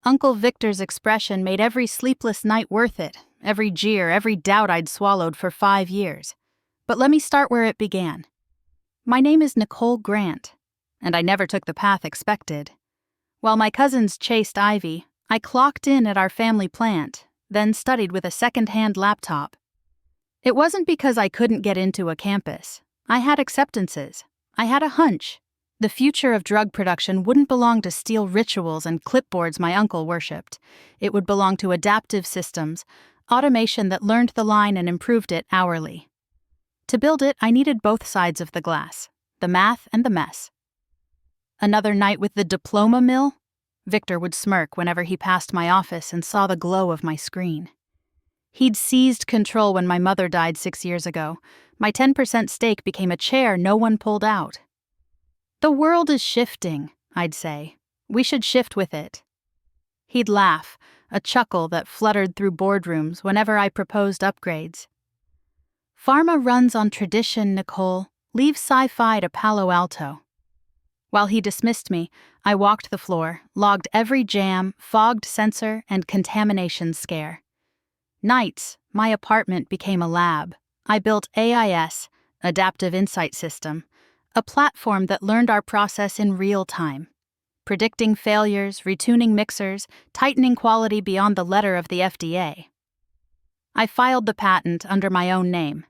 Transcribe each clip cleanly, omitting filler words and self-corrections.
Uncle Victor's expression made every sleepless night worth it, every jeer, every doubt I'd swallowed for 5 years. But let me start where it began. My name is Nicole Grant, and I never took the path expected. While my cousins chased Ivy, I clocked in at our family plant, then studied with a second-hand laptop. It wasn't because I couldn't get into a campus. I had acceptances. I had a hunch. The future of drug production wouldn't belong to steel rituals and clipboards my uncle worshipped. It would belong to adaptive systems, automation that learned the line and improved it hourly. To build it, I needed both sides of the glass, the math and the mess. Another night with the diploma mill? Victor would smirk whenever he passed my office and saw the glow of my screen. He'd seized control when my mother died 6 years ago. My 10% stake became a chair no one pulled out. The world is shifting, I'd say. We should shift with it. He'd laugh, a chuckle that fluttered through boardrooms whenever I proposed upgrades. Pharma runs on tradition, Nicole. Leave sci-fi to Palo Alto. While he dismissed me, I walked the floor, logged every jam, fogged sensor, and contamination scare. Nights, my apartment became a lab. I built AIS, Adaptive Insight System, a platform that learned our process in real time, predicting failures, retuning mixers, tightening quality beyond the letter of the FDA. I filed the patent under my own name.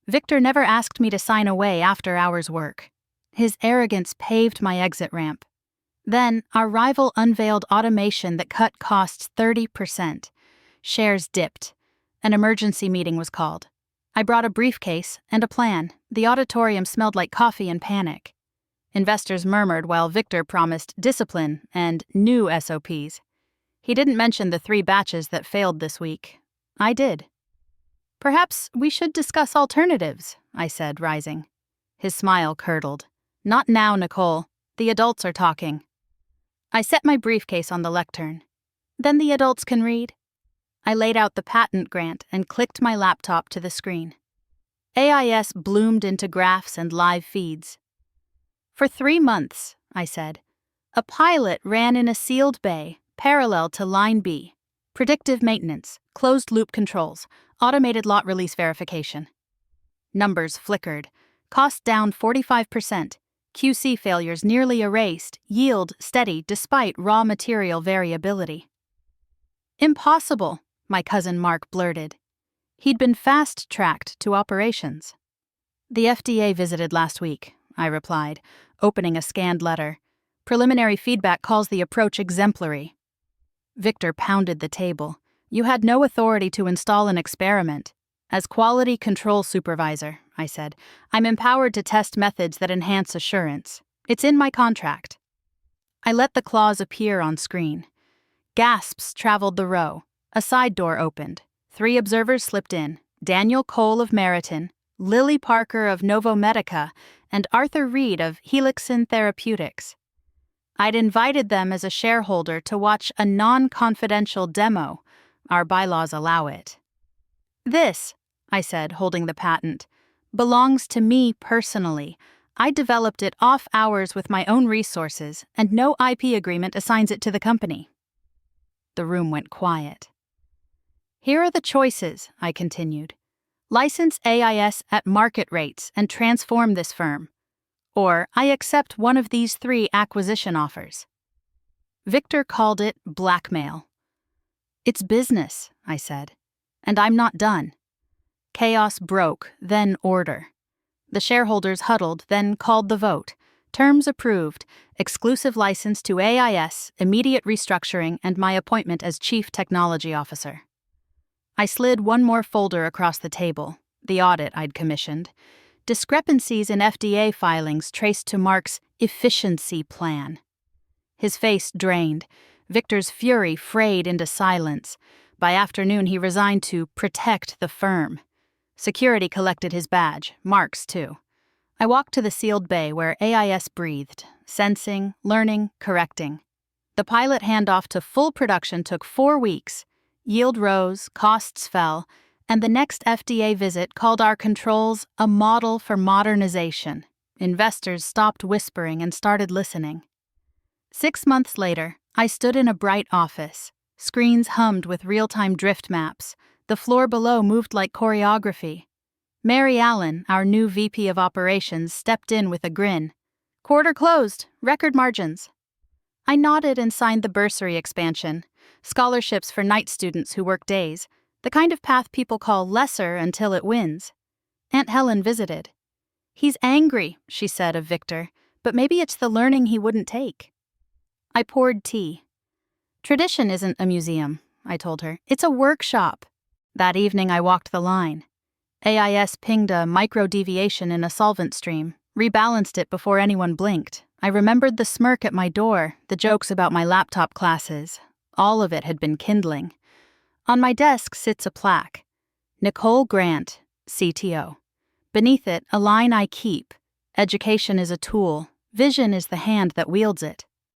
Victor never asked me to sign away after hours work. His arrogance paved my exit ramp. Then, our rival unveiled automation that cut costs 30%. Shares dipped. An emergency meeting was called. I brought a briefcase and a plan. The auditorium smelled like coffee and panic. Investors murmured while Victor promised discipline and new SOPs. He didn't mention the 3 batches that failed this week. I did. Perhaps we should discuss alternatives, I said, rising. His smile curdled. Not now, Nicole. The adults are talking. I set my briefcase on the lectern. Then the adults can read. I laid out the patent grant and clicked my laptop to the screen. AIS bloomed into graphs and live feeds. For 3 months, I said, a pilot ran in a sealed bay, parallel to Line B. Predictive maintenance, closed-loop controls, automated lot release verification. Numbers flickered. Cost down 45%. QC failures nearly erased, yield steady despite raw material variability. Impossible, my cousin Mark blurted. He'd been fast-tracked to operations. The FDA visited last week, I replied, opening a scanned letter. Preliminary feedback calls the approach exemplary. Victor pounded the table. You had no authority to install an experiment. As quality control supervisor, I said, I'm empowered to test methods that enhance assurance. It's in my contract. I let the clause appear on screen. Gasps traveled the row. A side door opened. 3 observers slipped in. Daniel Cole of Meriton, Lily Parker of Novomedica, and Arthur Reed of Helixin Therapeutics. I'd invited them as a shareholder to watch a non-confidential demo. Our bylaws allow it. This, I said, holding the patent, belongs to me personally. I developed it off hours with my own resources, and no IP agreement assigns it to the company. The room went quiet. Here are the choices, I continued. License AIS at market rates and transform this firm. Or I accept one of these 3 acquisition offers. Victor called it blackmail. It's business, I said, and I'm not done. Chaos broke, then order. The shareholders huddled, then called the vote. Terms approved, exclusive license to AIS, immediate restructuring, and my appointment as Chief Technology Officer. I slid one more folder across the table, the audit I'd commissioned. Discrepancies in FDA filings traced to Mark's efficiency plan. His face drained. Victor's fury frayed into silence. By afternoon, he resigned to protect the firm. Security collected his badge, Mark's too. I walked to the sealed bay where AIS breathed, sensing, learning, correcting. The pilot handoff to full production took 4 weeks. Yield rose, costs fell, and the next FDA visit called our controls a model for modernization. Investors stopped whispering and started listening. 6 months later, I stood in a bright office. Screens hummed with real-time drift maps. The floor below moved like choreography. Mary Allen, our new VP of Operations, stepped in with a grin. "Quarter closed. Record margins." I nodded and signed the bursary expansion. Scholarships for night students who work days. The kind of path people call lesser until it wins. Aunt Helen visited. "He's angry," she said of Victor, "but maybe it's the learning he wouldn't take." I poured tea. "Tradition isn't a museum," I told her. "It's a workshop." That evening I walked the line. AIS pinged a micro-deviation in a solvent stream, rebalanced it before anyone blinked. I remembered the smirk at my door, the jokes about my laptop classes. All of it had been kindling. On my desk sits a plaque. Nicole Grant, CTO. Beneath it, a line I keep. Education is a tool. Vision is the hand that wields it.